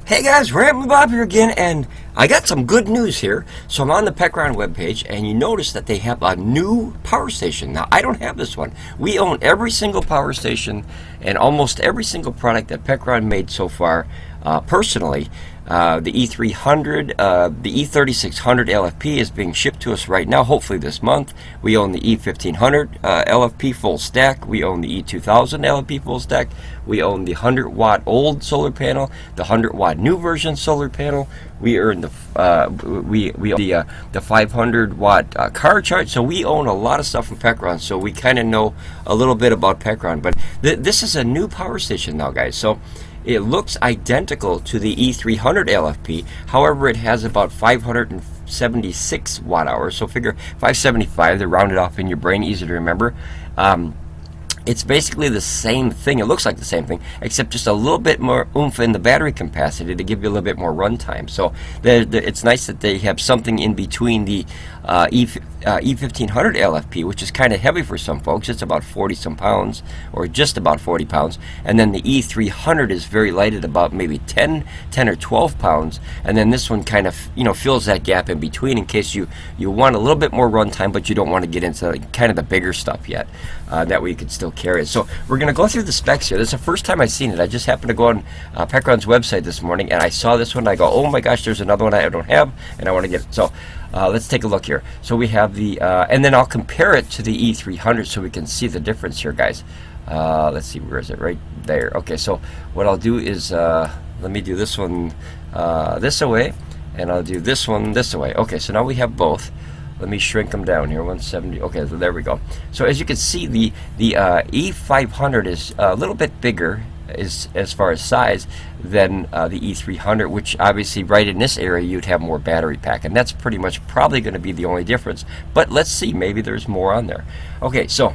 Hey guys, Ramblin Bob here again, and I got some good news here. So I'm on the Pecron webpage, and you notice that they have a new power station. Now, I don't have this one. We own every single power station and almost every single product that Pecron made so far personally. The E300, the E3600 LFP is being shipped to us right now, hopefully this month. We own the E1500 LFP full stack. We own the E2000 LFP full stack. We own the 100-watt old solar panel, the 100-watt new version solar panel. We own the we own the 500-watt car charge. So we own a lot of stuff from Pecron. So we kind of know a little bit about Pecron. But this is a new power station now, guys. So it looks identical to the E300 LFP. However, it has about 576 watt hours. So figure 575. They're rounded off in your brain, easy to remember. It's basically the same thing. It looks like the same thing, except just a little bit more oomph in the battery capacity to give you a little bit more runtime. So it's nice that they have something in between the E1500 LFP, which is kind of heavy for some folks. It's about 40-some pounds, or just about 40 pounds. And then the E300 is very light at about maybe 10 or 12 pounds. And then this one kind of, fills that gap in between in case you want a little bit more runtime, but you don't want to get into kind of the bigger stuff yet. That way you could still carry it. So we're going to go through the specs here. This is the first time I've seen it. I just happened to go on Pecron's website this morning, and I saw this one, and I go, oh my gosh, there's another one I don't have, and I want to get it. So let's take a look here. So we have the, and then I'll compare it to the E300 so we can see the difference here, guys. Let's see, where is it? Right there. Okay, so what I'll do is, let me do this one this away, and I'll do this one this away. Okay, so now we have both. Let me shrink them down here, 170. Okay, so there we go. So as you can see, the E500 is a little bit bigger as far as size than the E300, which obviously right in this area you'd have more battery pack, and that's pretty much probably going to be the only difference. But let's see, maybe there's more on there. Okay, so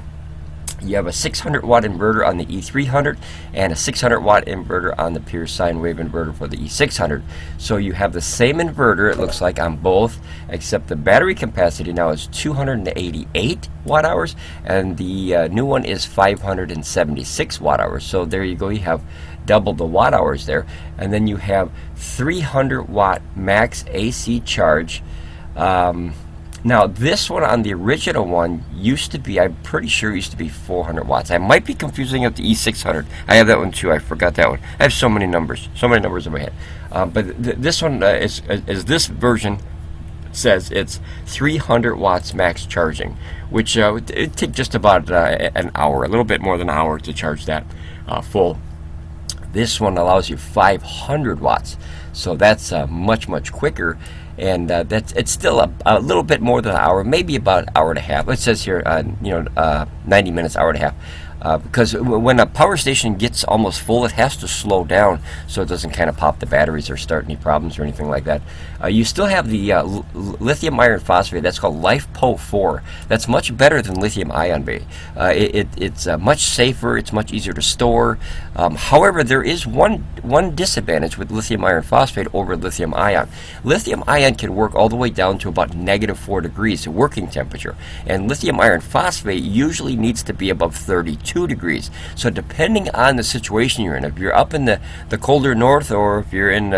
you have a 600-watt inverter on the E300 and a 600-watt inverter on the pure sine wave inverter for the E600. So you have the same inverter, it looks like, on both, except the battery capacity now is 288 watt hours, and the new one is 576 watt hours. So there you go, you have double the watt hours there. And then you have 300-watt max AC charge. Now, this one on the original one used to be, I'm pretty sure, used to be 400 watts. I might be confusing up the E600. I have that one too. I forgot that one. I have so many numbers in my head. But this one, is this version says, it's 300 watts max charging, which it take just about an hour, a little bit more than an hour to charge that full. This one allows you 500 watts, so that's much quicker. And it's still a little bit more than an hour, maybe about an hour and a half. It says here, 90 minutes, hour and a half. Because when a power station gets almost full, it has to slow down so it doesn't kind of pop the batteries or start any problems or anything like that. You still have the lithium iron phosphate. That's called LiFePO4. That's much better than lithium ion. It's much safer. It's much easier to store. However, there is one disadvantage with lithium iron phosphate over lithium ion. Lithium ion can work all the way down to about -4 degrees working temperature, and lithium iron phosphate usually needs to be above 32 degrees. So depending on the situation you're in, if you're up in the colder north, or if you're in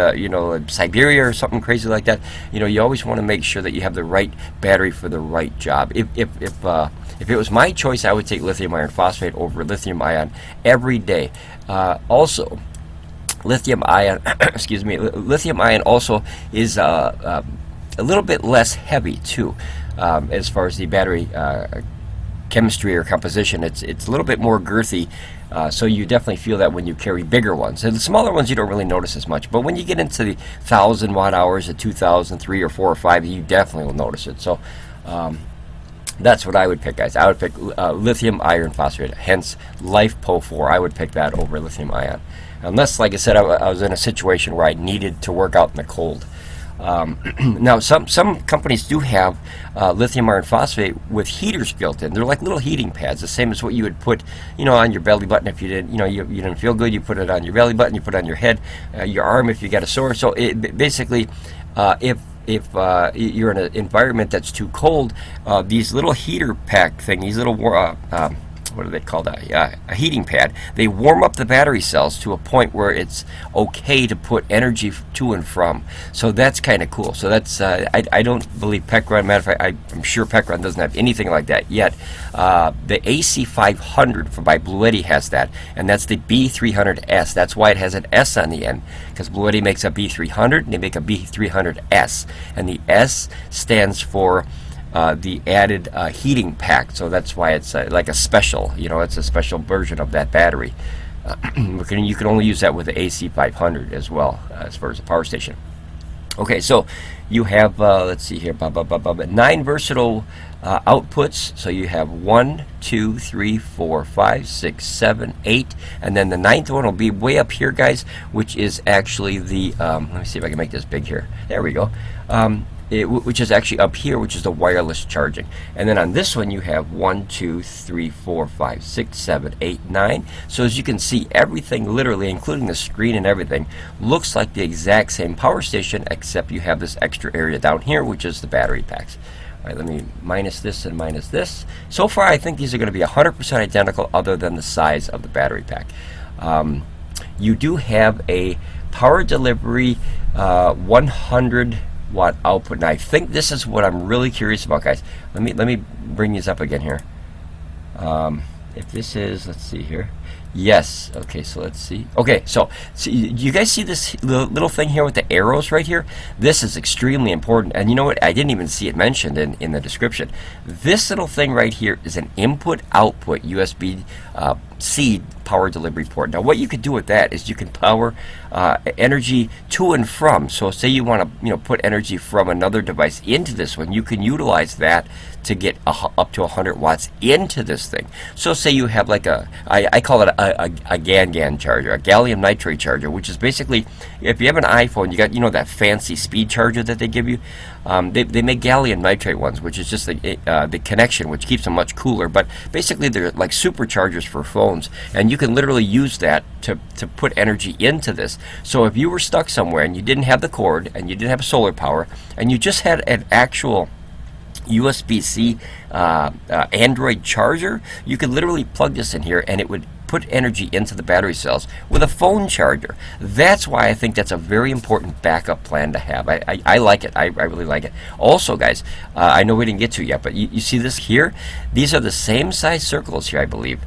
Siberia or something crazy like that, you always want to make sure that you have the right battery for the right job. If it was my choice, I would take lithium iron phosphate over lithium ion every day. Also, lithium ion excuse me, lithium ion also is a little bit less heavy too, as far as the battery chemistry or composition. It's a little bit more girthy, so you definitely feel that when you carry bigger ones. And the smaller ones you don't really notice as much, but when you get into the 1,000 watt hours, the 2,000, 3 or 4 or 5, you definitely will notice it. So that's what I would pick, guys. I would pick lithium iron phosphate, hence LiFePO4. I would pick that over lithium ion, unless, like I said, I was in a situation where I needed to work out in the cold. Now, some companies do have lithium iron phosphate with heaters built in. They're like little heating pads, the same as what you would put, on your belly button if you didn't, you didn't feel good. You put it on your belly button. You put it on your head, your arm if you got a sore. So basically, if you're in an environment that's too cold, these little heater pack thing, these little what are they called, a heating pad. They warm up the battery cells to a point where it's okay to put energy to and from. So that's kind of cool. So that's I don't believe Pecron, matter of fact, I'm sure Pecron doesn't have anything like that yet. The AC500 by Bluetti has that, and that's the B300S. That's why it has an S on the end, because Bluetti makes a B300 and they make a B300S, and the S stands for the added heating pack, so that's why it's like a special, it's a special version of that battery. You can only use that with the AC500 as well, as far as the power station. Okay, so you have, let's see here, 9 versatile outputs. So you have 1, 2, 3, 4, 5, 6, 7, 8, and then the 9th one will be way up here, guys, which is actually the, let me see if I can make this big here. There we go. Which is actually up here, which is the wireless charging. And then on this one you have 1, 2, 3, 4, 5, 6, 7, 8, 9. So as you can see, everything literally, including the screen and everything, looks like the exact same power station, except you have this extra area down here, which is the battery packs. All right, let me minus this and minus this. So far I think these are going to be 100% identical, other than the size of the battery pack. You do have a power delivery 100 watt output. Now I think this is what I'm really curious about, guys. Let me bring these up again here. If this is, let's see here. Yes. Okay, so let's see. Okay, so you guys see this little thing here with the arrows right here? This is extremely important. And you know what? I didn't even see it mentioned in the description. This little thing right here is an input-output USB-C power delivery port. Now what you could do with that is you can power energy to and from. So say you want to put energy from another device into this one, you can utilize that to get up to 100 watts into this thing. So say you have like I call it a GAN charger, a gallium nitrate charger, which is basically, if you have an iPhone, you got that fancy speed charger that they give you. They make gallium nitrate ones, which is just the connection, which keeps them much cooler. But basically they're like superchargers for phones, and you can literally use that to put energy into this. So if you were stuck somewhere and you didn't have the cord and you didn't have solar power and you just had an actual USB-C Android charger, you could literally plug this in here and it would put energy into the battery cells with a phone charger. That's why I think that's a very important backup plan to have. I like it. I really like it. Also, guys, I know we didn't get to it yet, but you see this here? These are the same size circles here, I believe.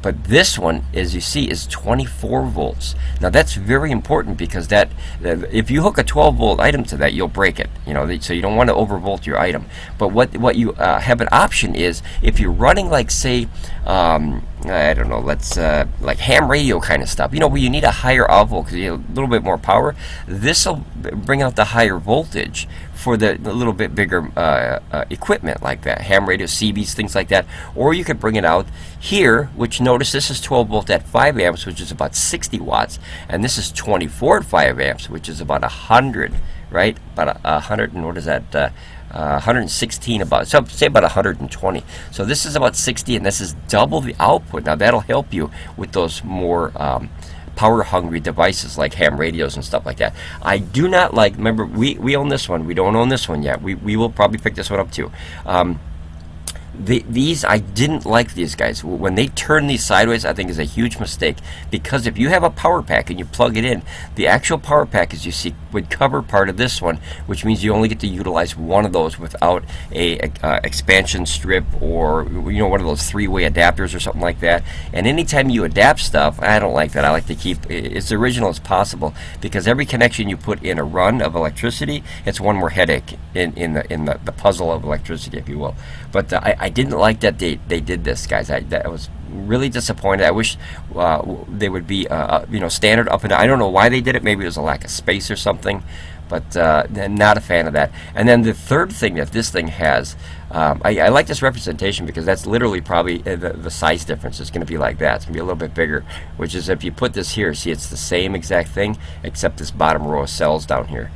But this one, as you see, is 24 volts. Now that's very important, because that if you hook a 12 volt item to that, you'll break it. So you don't want to overvolt your item. But what you have an option is, if you're running like, say, I don't know, let's like ham radio kind of stuff, where you need a higher output because you have a little bit more power. This will bring out the higher voltage for the little bit bigger equipment like that, ham radio, CBs, things like that. Or you could bring it out here, which, notice this is 12 volt at 5 amps, which is about 60 watts, and this is 24 at 5 amps, which is about 100, right? About 100, and what is that? 116, about, so say about 120. So this is about 60, and this is double the output. Now that'll help you with those more power hungry devices like ham radios and stuff like that. I do not like, remember, we own this one, we don't own this one yet. We will probably pick this one up too. These, I didn't like these guys. When they turn these sideways, I think is a huge mistake, because if you have a power pack and you plug it in, the actual power pack, as you see, would cover part of this one, which means you only get to utilize one of those without a expansion strip, or one of those three-way adapters or something like that. And anytime you adapt stuff, I don't like that. I like to keep it as original as possible, because every connection you put in a run of electricity, it's one more headache in the puzzle of electricity, if you will. But I didn't like that they did this, guys. I was really disappointed. I wish they would be standard up and down. I don't know why they did it. Maybe it was a lack of space or something, but not a fan of that. And then the third thing that this thing has, I like this representation, because that's literally probably the size difference is going to be like that. It's going to be a little bit bigger, which is, if you put this here, see, it's the same exact thing, except this bottom row of cells down here.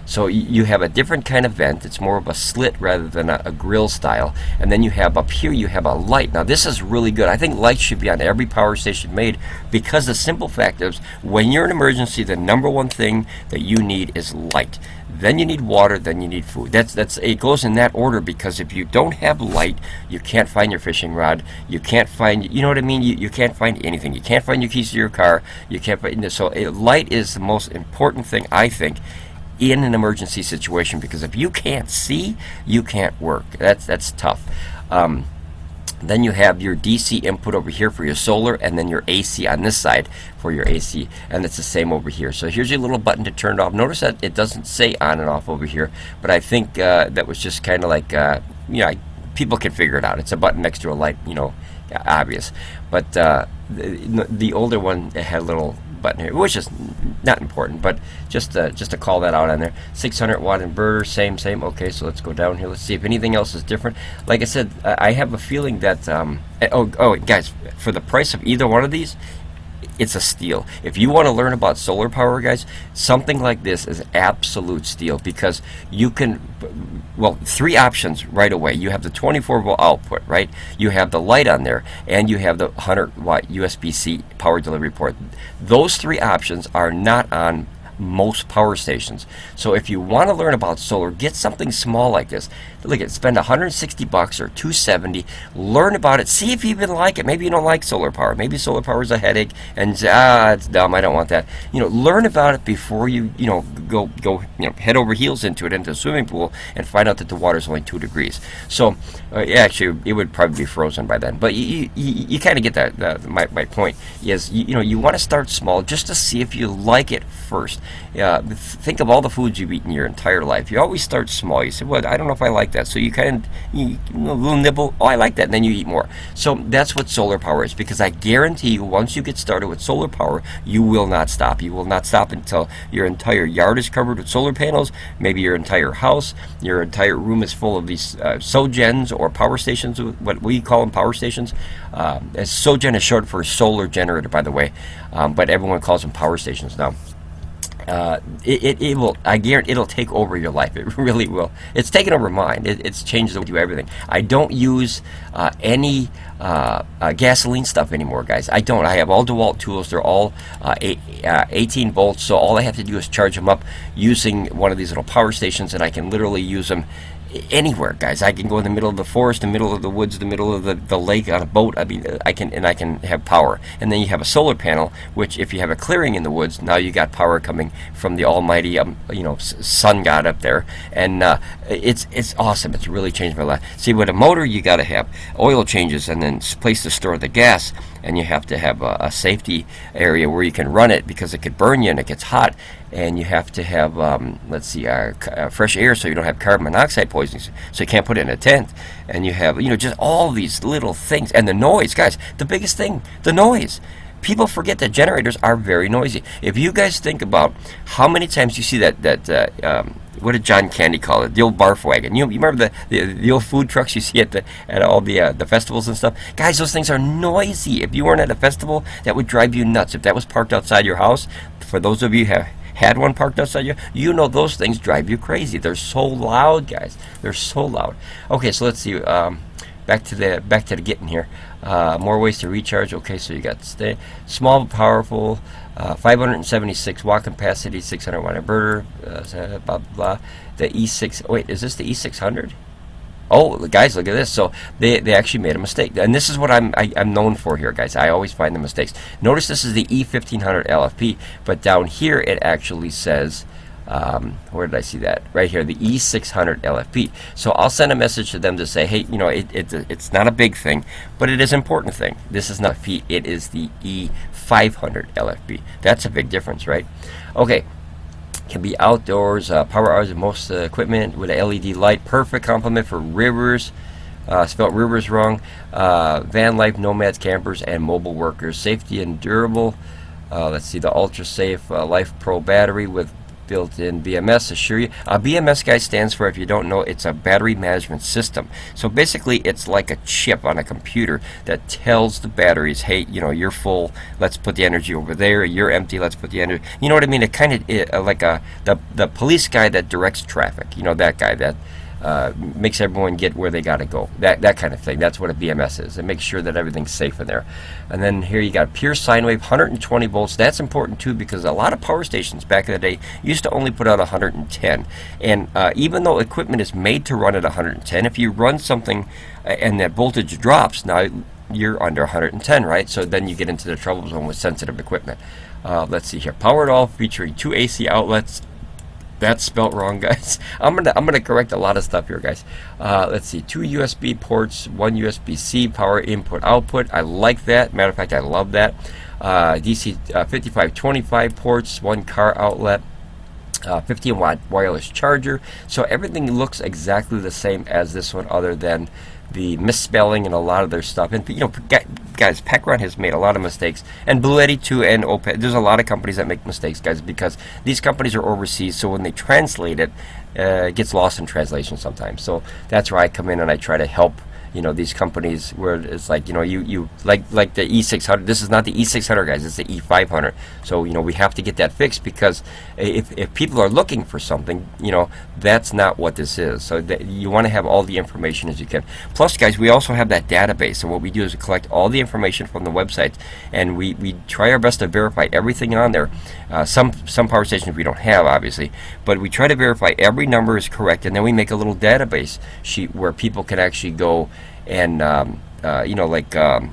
So you have a different kind of vent. It's more of a slit rather than a grill style. And then you have up here, you have a light. Now this is really good. I think lights should be on every power station made, because the simple fact is, when you're in an emergency, the number one thing that you need is light. then you need water, then you need food. It goes in that order, because if you don't have light, you can't find your fishing rod, you can't find, you know what I mean, you can't find anything. You can't find your keys to your car, you can't find, so light is the most important thing, I think, in an emergency situation, because if you can't see, you can't work. That's tough. Then you have your DC input over here for your solar, and then your AC on this side for your AC, and it's the same over here. So here's your little button to turn it off. Notice that it doesn't say on and off over here, but I think that was just kind of like, people can figure it out. It's a button next to a light, obvious. But the older one, it had a little button here, which is not important, but just to call that out on there. 600 watt inverter, same. Okay, so let's go down here. Let's see if anything else is different. Like I said, I have a feeling that guys, for the price of either one of these, it's a steal. If you want to learn about solar power, guys, something like this is absolute steal, because you can, well, 3 options right away. You have the 24 volt output, right? You have the light on there, and you have the 100 watt USB-C power delivery port. Those 3 options are not on most power stations. So if you want to learn about solar, get something small like this. Look at, spend $160 or $270, learn about it, see if you even like it. Maybe you don't like solar power. Maybe solar power is a headache, and say, it's dumb, I don't want that. Learn about it before you go head over heels into a swimming pool and find out that the water is only 2 degrees. So actually, it would probably be frozen by then. But you kind of get that. My point is, you want to start small just to see if you like it first. Think of all the foods you've eaten your entire life. You always start small. You say, well, I don't know if I like that. So you kind of, a little nibble, oh, I like that, and then you eat more. So that's what solar power is, because I guarantee you, once you get started with solar power, you will not stop. You will not stop until your entire yard is covered with solar panels, maybe your entire house, your entire room is full of these SOGENs, or power stations, what we call them, power stations. SOGEN is short for solar generator, by the way, but everyone calls them power stations now. It will, I guarantee it'll take over your life. It really will. It's taken over mine. It's changed the way we do everything. I don't use any gasoline stuff anymore, guys. I don't. I have all DeWalt tools. They're all 18 volts, so all I have to do is charge them up using one of these little power stations, and I can literally use them anywhere, guys. I can go in the middle of the forest, the middle of the woods, the middle of the lake on a boat. I mean, I can have power. And then you have a solar panel, which, if you have a clearing in the woods, now you got power coming from the almighty sun god up there, and it's awesome. It's really changed my life. See, with a motor, you got to have oil changes, and then place to store the gas, and you have to have a safety area where you can run it, because it could burn you and it gets hot. And you have to have fresh air, so you don't have carbon monoxide poisoning, so you can't put it in a tent. And you have just all these little things. And the noise, guys, the biggest thing, the noise. People forget that generators are very noisy. If you guys think about how many times you see that what did John Candy call it? The old barf wagon. You remember the old food trucks you see at all the festivals and stuff? Guys, those things are noisy. If you weren't at a festival, that would drive you nuts. If that was parked outside your house, for those of you who have had one parked outside you, those things drive you crazy. They're so loud, guys. They're so loud. Okay, so let's see. Back to the getting here. More ways to recharge. Okay, so you got small but powerful, 576 watt capacity, 600 watt inverter, blah blah blah. The E6. Wait, is this the E600? Oh, guys, look at this. So they actually made a mistake, and this is what I'm known for here, guys. I always find the mistakes. Notice this is the E500LFP, but down here it actually says, where did I see that? Right here, the E600LFP. So I'll send a message to them to say, hey, it's not a big thing, but it is an important thing. This is not feet. It is the E500LFP. That's a big difference, right? Okay. Can be outdoors, power hours of most equipment with a LED light. Perfect complement for rivers. Spelled rivers wrong. Van life, nomads, campers, and mobile workers. Safety and durable. Let's see, the ultra safe Life Pro battery with built-in BMS. Assure you. BMS, guys, stands for, if you don't know, it's a battery management system. So basically, it's like a chip on a computer that tells the batteries, hey, you're full, let's put the energy over there. You're empty, let's put the energy. You know what I mean? It kind of like the police guy that directs traffic. That guy that makes everyone get where they got to go. That kind of thing. That's what a BMS is. It makes sure that everything's safe in there. And then here you got pure sine wave, 120 volts. That's important too, because a lot of power stations back in the day used to only put out 110. And even though equipment is made to run at 110, if you run something and that voltage drops, now you're under 110, right? So then you get into the trouble zone with sensitive equipment. Let's see here. Powered all, featuring 2 AC outlets. That's spelt wrong, guys. I'm gonna correct a lot of stuff here, guys. Let's see, 2 USB ports, 1 USB-C power input output. I like that. Matter of fact, I love that. DC 5525 ports, 1 car outlet, 15-watt wireless charger. So everything looks exactly the same as this one, other than the misspelling and a lot of their stuff. And you know, guys, Pecron has made a lot of mistakes, and Bluetti too, and Oupes. There's a lot of companies that make mistakes, guys, because these companies are overseas. So when they translate it, it gets lost in translation sometimes. So that's where I come in and I try to help. You know, these companies where it's like, you know, you like the E600. This is not the E600, guys. It's the E500. So, you know, we have to get that fixed, because if people are looking for something, you know, that's not what this is. So you want to have all the information as you can. Plus, guys, we also have that database. And what we do is we collect all the information from the website, and we try our best to verify everything on there. Some power stations we don't have, obviously, but we try to verify every number is correct, and then we make a little database sheet where people can actually go and you know, like you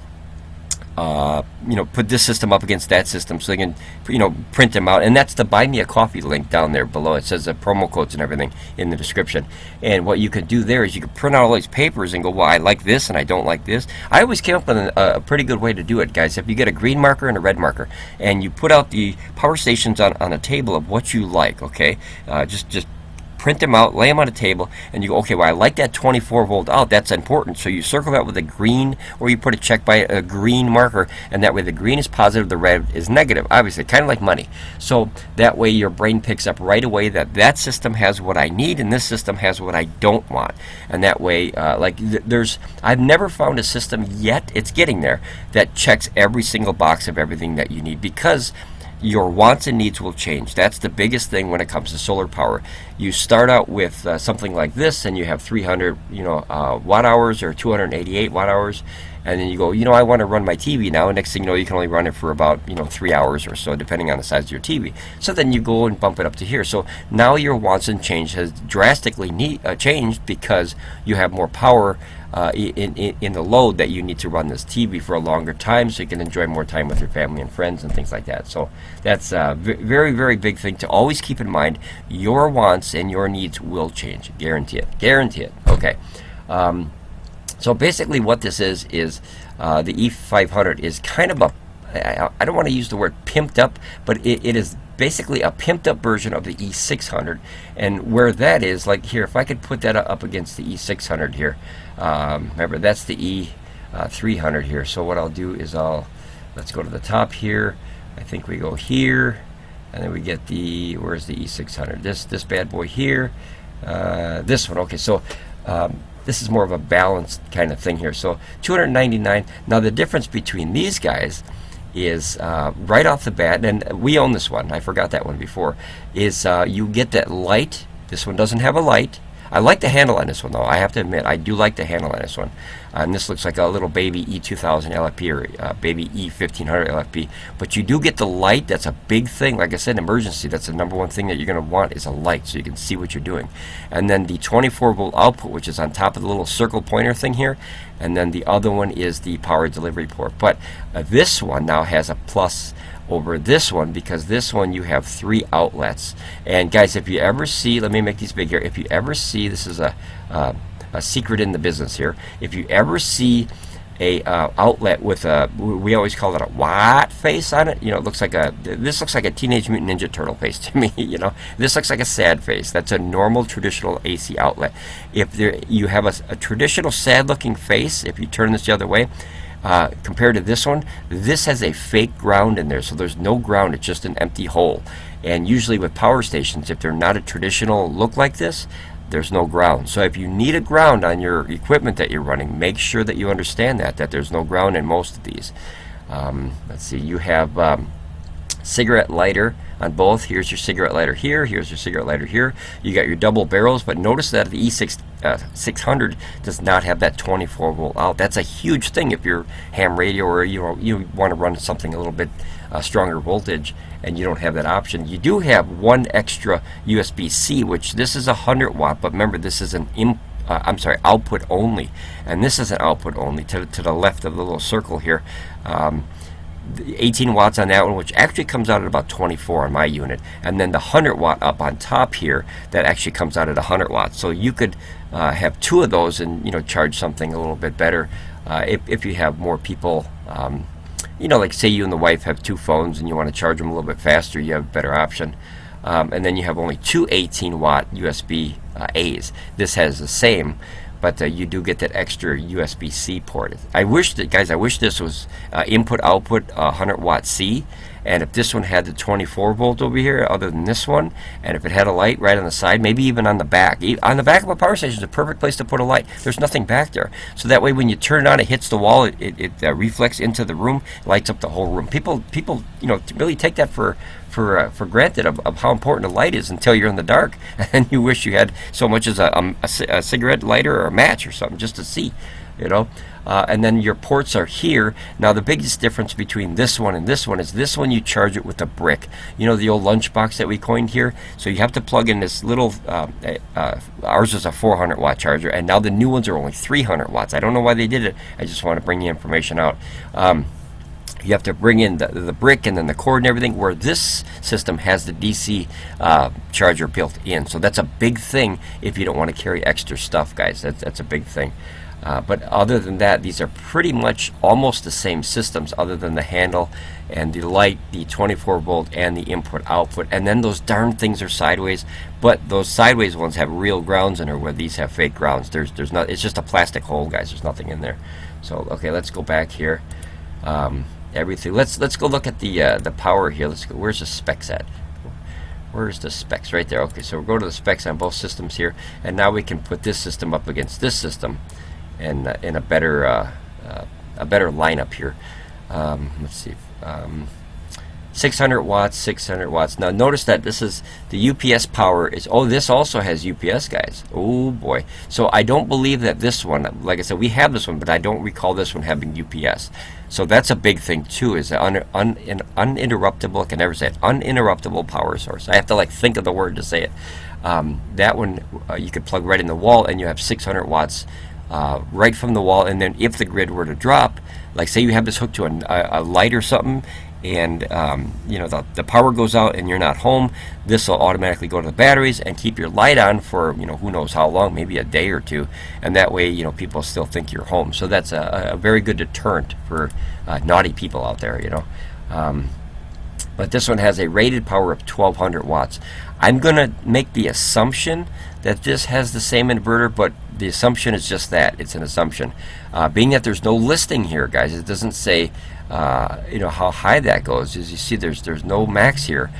know, put this system up against that system, so they can, you know, print them out. And that's the Buy Me a Coffee link down there below. It says the promo codes and everything in the description. And what you could do there is you could print out all these papers and go, well, I like this and I don't like this. I always came up with a pretty good way to do it, guys. If you get a green marker and a red marker, and you put out the power stations on a table of what you like, okay, just print them out, lay them on a table, and you go, okay, well, I like that 24 volt out. That's important. So you circle that with a green, or you put a check by a green marker, and that way the green is positive, the red is negative. Obviously, kind of like money. So that way your brain picks up right away that that system has what I need, and this system has what I don't want. And that way, I've never found a system yet, it's getting there, that checks every single box of everything that you need, because your wants and needs will change. That's the biggest thing when it comes to solar power. You start out with something like this, and you have 300, you know, watt hours, or 288 watt hours, and then you go, you know, I want to run my TV now. And next thing you know, you can only run it for about, you know, 3 hours or so, depending on the size of your TV. So then you go and bump it up to here. So now your wants and change has drastically changed, because you have more power in the load that you need to run this TV for a longer time, so you can enjoy more time with your family and friends and things like that. So that's a very, very big thing to always keep in mind. Your wants and your needs will change. Guarantee it. Guarantee it. Okay. So basically what this is the E500 is kind of a, I don't want to use the word pimped up, but it is basically a pimped up version of the E600. And where that is, like here, if I could put that up against the E600 here, remember that's the E300 here. So what I'll do is let's go to the top here. I think we go here, and then we get the, where's the E600? This bad boy here, this one. Okay, so this is more of a balanced kind of thing here. So 299. Now the difference between these guys is right off the bat, and we own this one, I forgot that one before, is you get that light. This one doesn't have a light. I like the handle on this one, though. I have to admit, I do like the handle on this one. And this looks like a little baby E2000LFP, or baby E1500LFP. But you do get the light. That's a big thing. Like I said, emergency, that's the number one thing that you're going to want, is a light, so you can see what you're doing. And then the 24 volt output, which is on top of the little circle pointer thing here. And then the other one is the power delivery port. But this one now has a plus over this one, because this one you have 3 outlets. And guys, if you ever see, let me make these big here, if you ever see, this is a secret in the business here, if you ever see a outlet with a, we always call it a what face on it, you know, it looks like this looks like a Teenage Mutant Ninja Turtle face to me, you know. This looks like a sad face. That's a normal traditional AC outlet. If you have a traditional sad looking face, if you turn this the other way, compared to this one, this has a fake ground in there, so there's no ground, it's just an empty hole. And usually with power stations, if they're not a traditional look like this, there's no ground. So if you need a ground on your equipment that you're running, make sure that you understand that there's no ground in most of these. Let's see, you have cigarette lighter on both. Here's your cigarette lighter here. Here's your cigarette lighter here. You got your double barrels, but notice that the E600 does not have that 24 volt out. That's a huge thing if you're ham radio or you want to run something a little bit stronger voltage and you don't have that option. You do have one extra USB-C, which this is 100 watt, but remember this is an output only, and this is an output only to the left of the little circle here. 18 watts on that one, which actually comes out at about 24 on my unit, and then the 100 watt up on top here that actually comes out at 100 watts. So you could have two of those and charge something a little bit better if you have more people. Like say you and the wife have two phones and you want to charge them a little bit faster, you have a better option. And then you have only two 18 watt USB A's. This has the same, but you do get that extra USB-C port. I wish this was input output 100 watt C, and if this one had the 24 volt over here other than this one, and if it had a light right on the side, maybe even on the back. On the back of a power station is a perfect place to put a light. There's nothing back there, so that way when you turn it on, it hits the wall, it reflects into the room, lights up the whole room. People really take that for granted of how important a light is until you're in the dark, and you wish you had so much as a cigarette lighter or a match or something just to see, and then your ports are here. Now the biggest difference between this one and this one is this one you charge it with a brick. The old lunchbox that we coined here. So you have to plug in this little, ours is a 400 watt charger, and now the new ones are only 300 watts. I don't know why they did it. I just want to bring the information out. You have to bring in the brick and then the cord and everything, where this system has the DC charger built in. So that's a big thing if you don't want to carry extra stuff, guys. That's a big thing. But other than that, these are pretty much almost the same systems, other than the handle and the light, the 24 volt and the input output. And then those darn things are sideways, but those sideways ones have real grounds in there, where these have fake grounds. There's not. It's just a plastic hole, guys. There's nothing in there. So okay, let's go back here. Everything. Let's go look at the power here. Let's go. Where's the specs at? Where's the specs? Right there. Okay, so we'll go to the specs on both systems here, and now we can put this system up against this system, and in a better lineup here. Let's see. 600 watts, 600 watts. Now notice that this is the UPS power is, this also has UPS, guys. Oh boy. So I don't believe that this one, like I said, we have this one, but I don't recall this one having UPS. So that's a big thing too, is uninterruptible, I can never say it, uninterruptible power source. I have to think of the word to say it. That one you could plug right in the wall, and you have 600 watts right from the wall. And then if the grid were to drop, like say you have this hooked to a light or something, and the power goes out and you're not home, this will automatically go to the batteries and keep your light on for who knows how long, maybe a day or two, and that way people still think you're home. So that's a very good deterrent for naughty people out there. But this one has a rated power of 1200 watts. I'm gonna make the assumption that this has the same inverter, but the assumption is just that it's an assumption, being that there's no listing here, guys. It doesn't say how high that goes. As you see, there's no max here.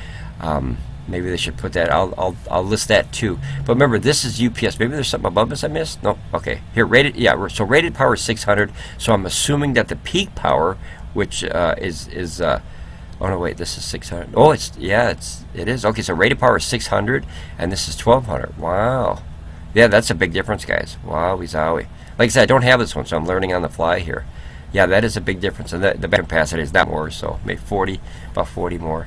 Maybe they should put that. I'll list that too. But remember, this is UPS. Maybe there's something above this I missed. No. Okay. Here, rated. Yeah. So rated power is 600. So I'm assuming that the peak power, which is oh no, wait. This is 600. Oh, it is. Okay. So rated power is 600, and this is 1200. Wow. Yeah, that's a big difference, guys. Wowie zowie. Like I said, I don't have this one, so I'm learning on the fly here. Yeah, that is a big difference, and the battery capacity is not more, so maybe about 40 more.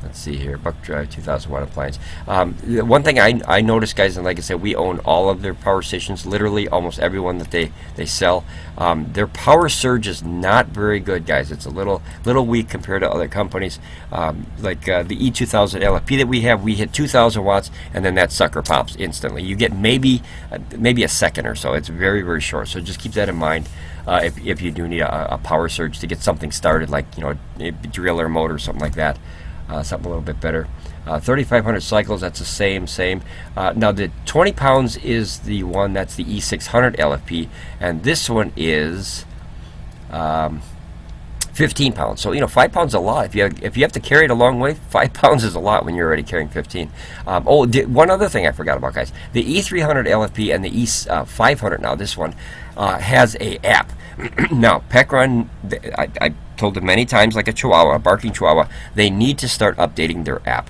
Let's see here, buck drive, 2,000 watt appliance. One thing I noticed, guys, and like I said, we own all of their power stations, literally almost every one that they sell. Their power surge is not very good, guys. It's a little weak compared to other companies. Like the E500LFP that we have, we hit 2,000 watts, and then that sucker pops instantly. You get maybe a second or so. It's very, very short, so just keep that in mind. If you do need a power surge to get something started, like a drill or motor or something like that, something a little bit better. 3,500 cycles, that's the same. Now the 20 pounds is the one that's the E600LFP, and this one is 15 pounds. So 5 pounds is a lot. If you have to carry it a long way, 5 pounds is a lot when you're already carrying 15. One other thing I forgot about, guys. The E300LFP and the E500, now this one has a app. Now Pecron, I told them many times, like a chihuahua, a barking chihuahua, they need to start updating their app.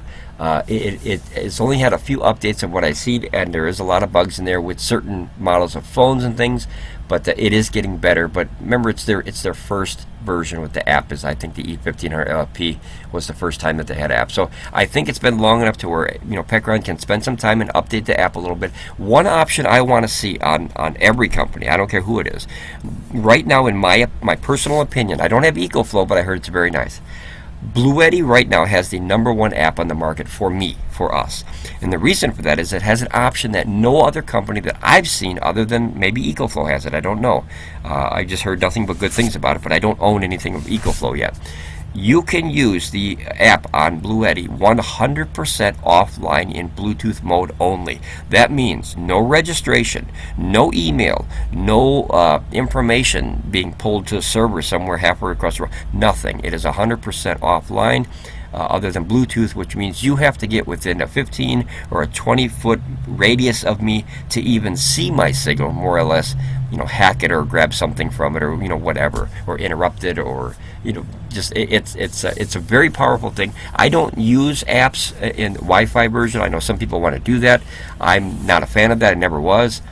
It's only had a few updates of what I see, and there is a lot of bugs in there with certain models of phones and things, but it is getting better. But remember, it's their first version with the app. Is I think the E500LFP was the first time that they had app. So I think it's been long enough to where, you know, Pecron can spend some time and update the app a little bit. One option I want to see on every company, I don't care who it is, right now, in my personal opinion, I don't have EcoFlow, but I heard it's very nice. Bluetti right now has the #1 app on the market for me, for us. And the reason for that is it has an option that no other company that I've seen, other than maybe EcoFlow, has it. I don't know. I just heard nothing but good things about it, but I don't own anything of EcoFlow yet. You can use the app on Bluetti 100% offline in Bluetooth mode only. That means no registration, no email, no information being pulled to a server somewhere halfway across the world. Nothing. It is 100% offline. Other than Bluetooth, which means you have to get within a 15 or a 20-foot radius of me to even see my signal, more or less, you know, hack it or grab something from it, or, you know, whatever, or interrupt it, or, you know, just it's a very powerful thing. I don't use apps in Wi-Fi version. I know some people want to do that. I'm not a fan of that. I never was.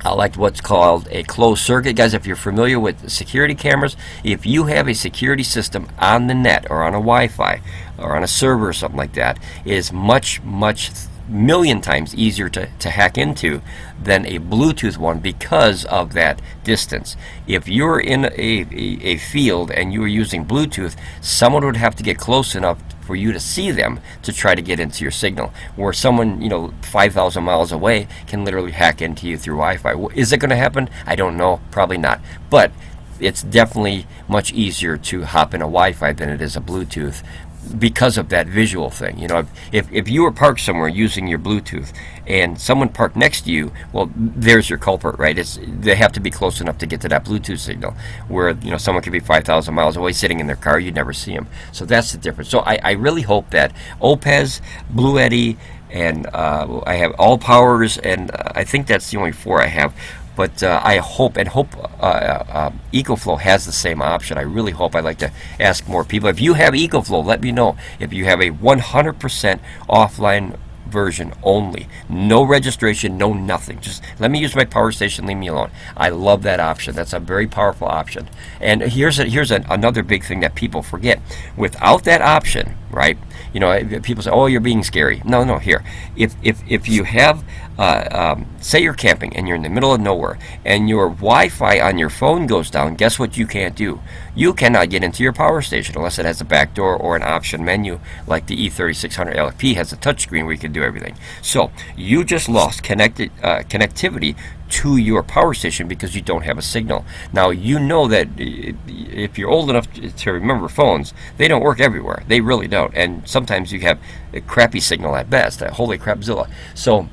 I like what's called a closed circuit. Guys, if you're familiar with security cameras, if you have a security system on the net or on a Wi-Fi or on a server or something like that, it is much million times easier to hack into than a Bluetooth one because of that distance. If you're in a field and you are using Bluetooth, someone would have to get close enough for you to see them to try to get into your signal, where someone, you know, 5,000 miles away can literally hack into you through Wi-Fi. Is it going to happen? I don't know. Probably not. But it's definitely much easier to hop in a Wi-Fi than it is a Bluetooth, because of that visual thing. You know, if you were parked somewhere using your Bluetooth and someone parked next to you, well, there's your culprit, right? They have to be close enough to get to that Bluetooth signal, where, you know, someone could be 5,000 miles away sitting in their car, you'd never see them. So that's the difference. So I really hope that Oupes, Bluetti, and I have Allpowers, and I think that's the only 4 I have. But I hope EcoFlow has the same option. I really hope. I'd like to ask more people. If you have EcoFlow, let me know. If you have a 100% offline version only, no registration, no nothing, just let me use my power station, leave me alone. I love that option. That's a very powerful option. And here's another big thing that people forget. Without that option, right, you know, people say, oh, you're being scary. No, here, if you have say you're camping and you're in the middle of nowhere and your Wi-Fi on your phone goes down, guess what you can't do? You cannot get into your power station unless it has a back door or an option menu, like the E3600LFP has a touchscreen where you can do everything. So you just lost connectivity to your power station because you don't have a signal. Now, you know that if you're old enough to remember phones, they don't work everywhere. They really don't. And sometimes you have a crappy signal at best. Holy crapzilla. So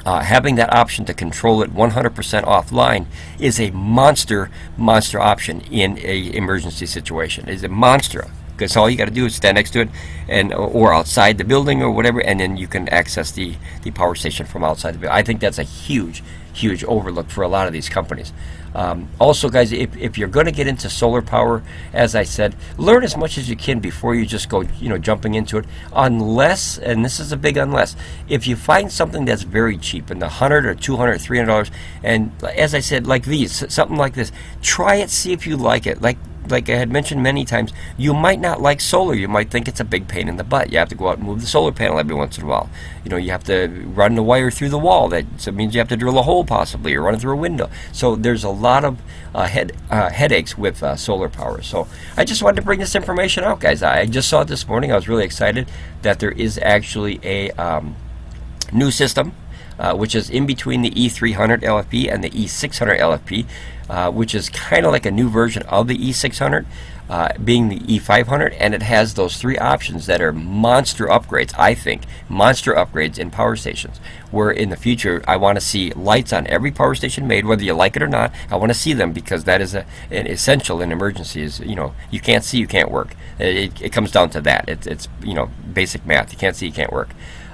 having that option to control it 100% offline is a monster option in a emergency situation. It's a monster, because all you got to do is stand next to it, or outside the building or whatever, and then you can access the power station from outside the building. I think that's a huge overlook for a lot of these companies. Also, guys, if you're going to get into solar power, as I said, learn as much as you can before you just go, you know, jumping into it. Unless, and this is a big unless, if you find something that's very cheap in the $100 or $200, $300, and as I said, like these, something like this, try it, see if you like it. Like I had mentioned many times, you might not like solar. You might think it's a big pain in the butt. You have to go out and move the solar panel every once in a while. You know, you have to run the wire through the wall. That means you have to drill a hole possibly, or run it through a window. So there's a lot of headaches with solar power. So I just wanted to bring this information out, guys. I just saw it this morning. I was really excited that there is actually a new system, which is in between the E300LFP and the E600LFP, which is kind of like a new version of the E600, being the E500, and it has those 3 options that are monster upgrades, I think, monster upgrades in power stations, where in the future I want to see lights on every power station made, whether you like it or not. I want to see them, because that is an essential in emergencies. You know, you can't see, you can't work. It comes down to that. It's you know, basic math. You can't see, you can't work.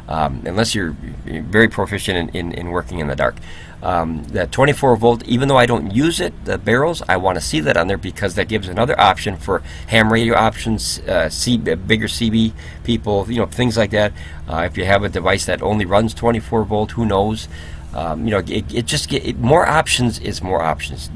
unless you're very proficient in working in the dark. That 24 volt, even though I don't use it, the barrels, I want to see that on there because that gives another option for ham radio options, bigger CB people, you know, things like that. If you have a device that only runs 24 volt, who knows? You know, it just more options is more options.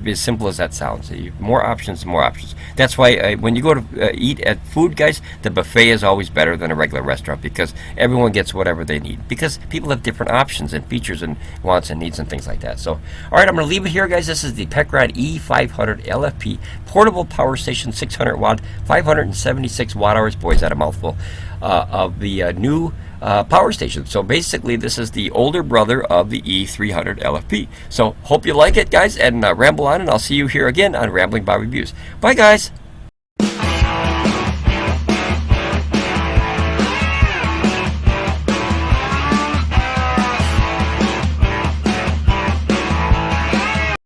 As simple as that sounds. More options, more options. That's why when you go to eat at food, guys, the buffet is always better than a regular restaurant because everyone gets whatever they need. Because people have different options and features and wants and needs and things like that. So, all right, I'm going to leave it here, guys. This is the Pecron E500LFP portable power station, 600 watt, 576 watt hours. Boy, is that a mouthful. Of the new power station. So basically this is the older brother of the E300LFP. So hope you like it, guys, and ramble on, and I'll see you here again on Ramblin Bob Reviews. Bye, guys.